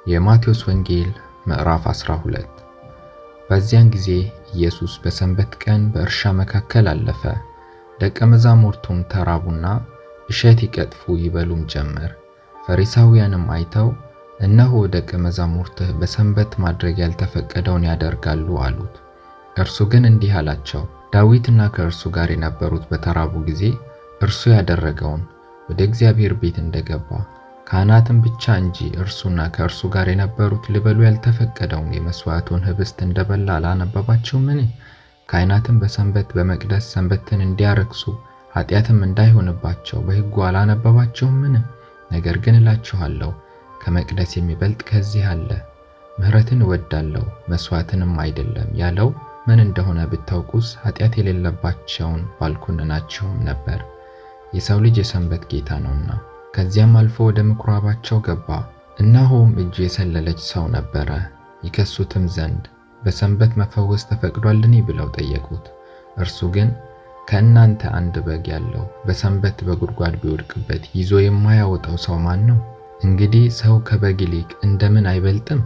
የማቴዎስ ወንጌል ምዕራፍ 12። በዚያን ጊዜ ኢየሱስ በሰንበት ቀን በእርሻ መካከል አለፈ። ደቀ መዛሙርቱም ተራቡና እሸት ይቀጥፉ ይበሉም ጀመር። ፈሪሳውያንም አይተው እነሆ ደቀ መዛሙርትህ በሰንበት ማድረግ ያልተፈቀደውን ያደርጋሉ አሉት። እርሱ ግን እንዲህ አላቸው፣ ዳዊትና ከእርሱ ጋር የነበሩት በተራቡ ጊዜ እርሱ ያደረገውን ወደ እግዚአብሔር ቤት እንደገባ ካህናትም ብቻ እንጂ እርሱና ከእርሱ ጋር የነበሩት ሊበሉ ያልተፈቀደውን የመስዋዕቱን ህብስት እንደበላ አላነበባችሁምን? ካህናትም በሰንበት በመቅደስ ሰንበትን እንዲያረክሱ ኃጢአትም እንዳይሆንባቸው በሕጉ አላነበባችሁምን? ነገር ግን እላችኋለሁ ከመቅደስ የሚበልጥ ከዚህ አለ። ምሕረትን እወዳለሁ መስዋዕትንም አይደለም ያለው ምን እንደሆነ ብታውቁስ ኃጢአት የሌለባቸውን ባልኮነናችሁም ነበር። የሰው ልጅ የሰንበት ጌታ ነውና። ከዚያም አልፎ ወደ ምኩራባቸው ገባ። እነሆም እጁ የሰለለች ሰው ነበረ። ይከሱትም ዘንድ በሰንበት መፈወስ ተፈቅዷልን ብለው ጠየቁት። እርሱ ግን ከእናንተ አንድ በግ ያለው በሰንበት በጉድጓድ ቢወድቅበት ይዞ የማያወጣው ሰው ማን ነው? እንግዲህ ሰው ከበግ ይልቅ እንደምን አይበልጥም?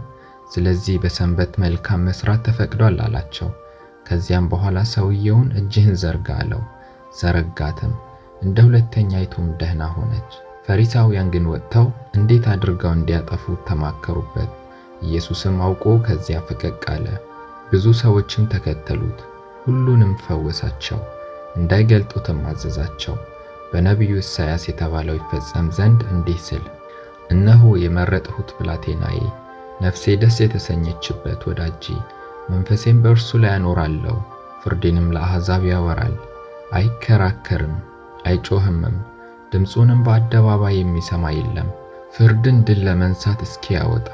ስለዚህ በሰንበት መልካም መስራት ተፈቅዷል አላቸው። ከዚያም በኋላ ሰውየውን እጅህን ዘርጋ አለው። ዘረጋትም፣ እንደ ሁለተኛይቱም ደህና ሆነች። ፈሪሳውያን ግን ወጥተው እንዴት አድርገው እንዲያጠፉት ተማከሩበት። ኢየሱስም አውቆ ከዚያ ፈቀቅ አለ። ብዙ ሰዎችም ተከተሉት። ሁሉንም ፈወሳቸው፣ እንዳይገልጡትም አዘዛቸው። በነቢዩ ኢሳይያስ የተባለው ይፈጸም ዘንድ እንዲህ ሲል፣ እነሆ የመረጥሁት ብላቴናዬ፣ ነፍሴ ደስ የተሰኘችበት ወዳጄ፣ መንፈሴም በእርሱ ላይ አኖራለሁ። ፍርዴንም ለአሕዛብ ያወራል። አይከራከርም አይጮህምም፣ ድምፁንም በአደባባይ የሚሰማ የለም። ፍርድን ድል ለመንሳት እስኪያወጣ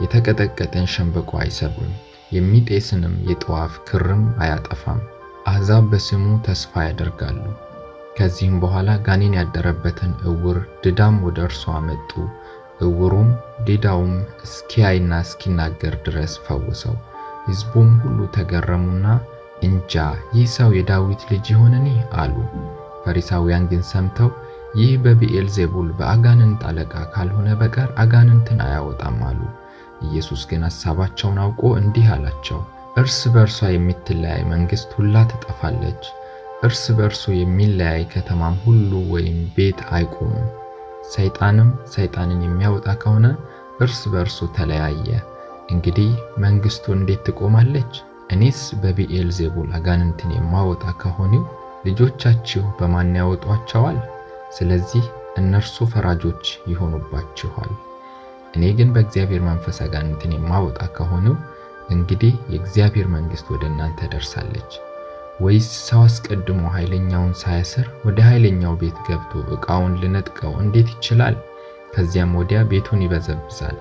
የተቀጠቀጠን ሸምበቆ አይሰብርም፣ የሚጤስንም የጥዋፍ ክርም አያጠፋም። አሕዛብ በስሙ ተስፋ ያደርጋሉ። ከዚህም በኋላ ጋኔን ያደረበትን ዕውር ድዳም ወደ እርሱ አመጡ። ዕውሩም ዲዳውም እስኪያይና እስኪናገር ድረስ ፈወሰው። ሕዝቡም ሁሉ ተገረሙና እንጃ ይህ ሰው የዳዊት ልጅ ይሆንን አሉ። ፈሪሳውያን ግን ሰምተው ይህ በብዔልዜቡል በአጋንንት አለቃ ካልሆነ በቀር አጋንንትን አያወጣም አሉ። ኢየሱስ ግን ሐሳባቸውን አውቆ እንዲህ አላቸው፣ እርስ በእርሷ የምትለያይ መንግሥት ሁላ ትጠፋለች። እርስ በእርሱ የሚለያይ ከተማም ሁሉ ወይም ቤት አይቆምም። ሰይጣንም ሰይጣንን የሚያወጣ ከሆነ እርስ በእርሱ ተለያየ። እንግዲህ መንግሥቱ እንዴት ትቆማለች? እኔስ በብዔልዜቡል አጋንንትን የማወጣ ከሆነው ልጆቻችሁ በማን ያወጧቸዋል? ስለዚህ እነርሱ ፈራጆች ይሆኑባችኋል። እኔ ግን በእግዚአብሔር መንፈስ አጋንንትን የማወጣ ከሆነው እንግዲህ የእግዚአብሔር መንግሥት ወደ እናንተ ደርሳለች። ወይስ ሰው አስቀድሞ ኃይለኛውን ሳያስር ወደ ኃይለኛው ቤት ገብቶ ዕቃውን ልነጥቀው እንዴት ይችላል? ከዚያም ወዲያ ቤቱን ይበዘብዛል።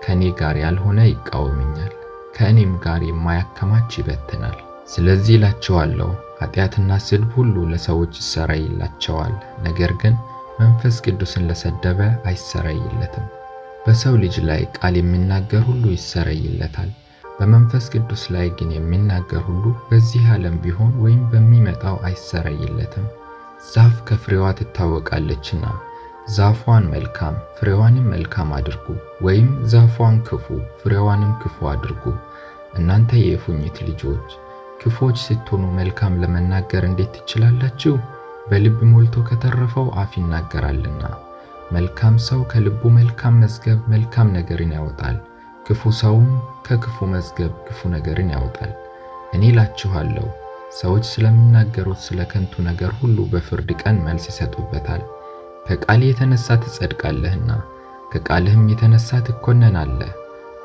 ከእኔ ጋር ያልሆነ ይቃወመኛል፣ ከእኔም ጋር የማያከማች ይበትናል። ስለዚህ እላችኋለሁ ኃጢአትና ስድብ ሁሉ ለሰዎች ይሰረይላቸዋል፣ ነገር ግን መንፈስ ቅዱስን ለሰደበ አይሰረይለትም። በሰው ልጅ ላይ ቃል የሚናገር ሁሉ ይሰረይለታል። በመንፈስ ቅዱስ ላይ ግን የሚናገር ሁሉ በዚህ ዓለም ቢሆን ወይም በሚመጣው አይሰረይለትም። ዛፍ ከፍሬዋ ትታወቃለችና ዛፏን መልካም ፍሬዋንም መልካም አድርጉ፣ ወይም ዛፏን ክፉ ፍሬዋንም ክፉ አድርጉ። እናንተ የእፉኝት ልጆች ክፎች ስትሆኑ መልካም ለመናገር እንዴት ትችላላችሁ? በልብ ሞልቶ ከተረፈው አፍ ይናገራልና። መልካም ሰው ከልቡ መልካም መዝገብ መልካም ነገርን ያወጣል፣ ክፉ ሰውም ከክፉ መዝገብ ክፉ ነገርን ያወጣል። እኔ እላችኋለሁ ሰዎች ስለሚናገሩት ስለ ከንቱ ነገር ሁሉ በፍርድ ቀን መልስ ይሰጡበታል። ከቃል የተነሳ ትጸድቃለህና ከቃልህም የተነሳ ትኮነናለህ።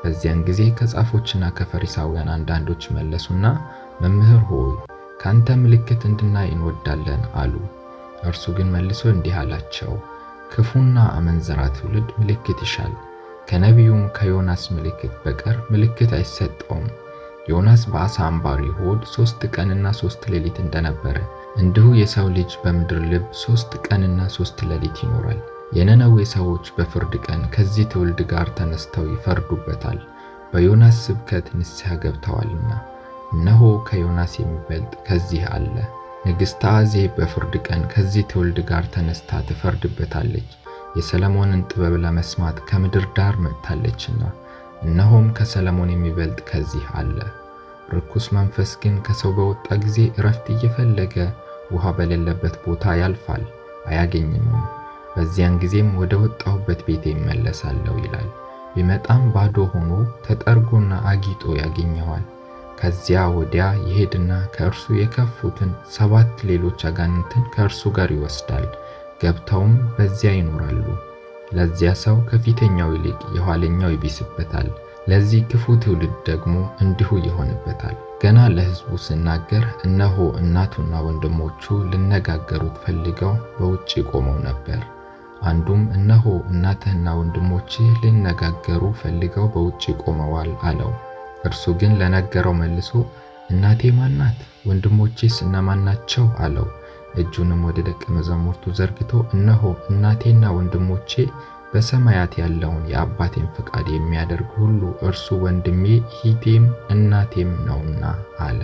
በዚያን ጊዜ ከጻፎችና ከፈሪሳውያን አንዳንዶች መለሱና መምህር ሆይ ካንተ ምልክት እንድናይ እንወዳለን አሉ። እርሱ ግን መልሶ እንዲህ አላቸው፣ ክፉና አመንዝራ ትውልድ ምልክት ይሻል። ከነቢዩም ከዮናስ ምልክት በቀር ምልክት አይሰጠውም። ዮናስ በአሳ አንባሪ ሆድ 3 ቀንና 3 ሌሊት እንደነበረ እንዲሁ የሰው ልጅ በምድር ልብ 3 ቀንና 3 ሌሊት ይኖራል። የነነዌ ሰዎች በፍርድ ቀን ከዚህ ትውልድ ጋር ተነስተው ይፈርዱበታል፣ በዮናስ ስብከት ንስሐ ገብተዋልና። እነሆ ከዮናስ የሚበልጥ ከዚህ አለ። ንግሥተ አዜብ በፍርድ ቀን ከዚህ ትውልድ ጋር ተነስታ ትፈርድበታለች፣ የሰለሞንን ጥበብ ለመስማት ከምድር ዳር መጥታለችና። እነሆም ከሰለሞን የሚበልጥ ከዚህ አለ። ርኩስ መንፈስ ግን ከሰው በወጣ ጊዜ እረፍት እየፈለገ ውሃ በሌለበት ቦታ ያልፋል፣ አያገኝምም። በዚያን ጊዜም ወደ ወጣሁበት ቤቴ እመለሳለሁ ይላል። ቢመጣም ባዶ ሆኖ ተጠርጎና አጊጦ ያገኘዋል። ከዚያ ወዲያ ይሄድና ከእርሱ የከፉትን 7 ሌሎች አጋንንትን ከእርሱ ጋር ይወስዳል። ገብተውም በዚያ ይኖራሉ። ለዚያ ሰው ከፊተኛው ይልቅ የኋለኛው ይብስበታል። ለዚህ ክፉ ትውልድ ደግሞ እንዲሁ ይሆንበታል። ገና ለሕዝቡ ሲናገር እነሆ እናቱና ወንድሞቹ ሊነጋገሩት ፈልገው በውጭ ቆመው ነበር። አንዱም እነሆ እናትህና ወንድሞችህ ሊነጋገሩ ፈልገው በውጭ ቆመዋል አለው። እርሱ ግን ለነገረው መልሶ እናቴ ማን ናት? ወንድሞቼስ እነማን ናቸው? አለው። እጁንም ወደ ደቀ መዛሙርቱ ዘርግቶ እነሆ እናቴና ወንድሞቼ በሰማያት ያለውን የአባቴን ፈቃድ የሚያደርግ ሁሉ እርሱ ወንድሜ፣ እህቴም እናቴም ነውና አለ።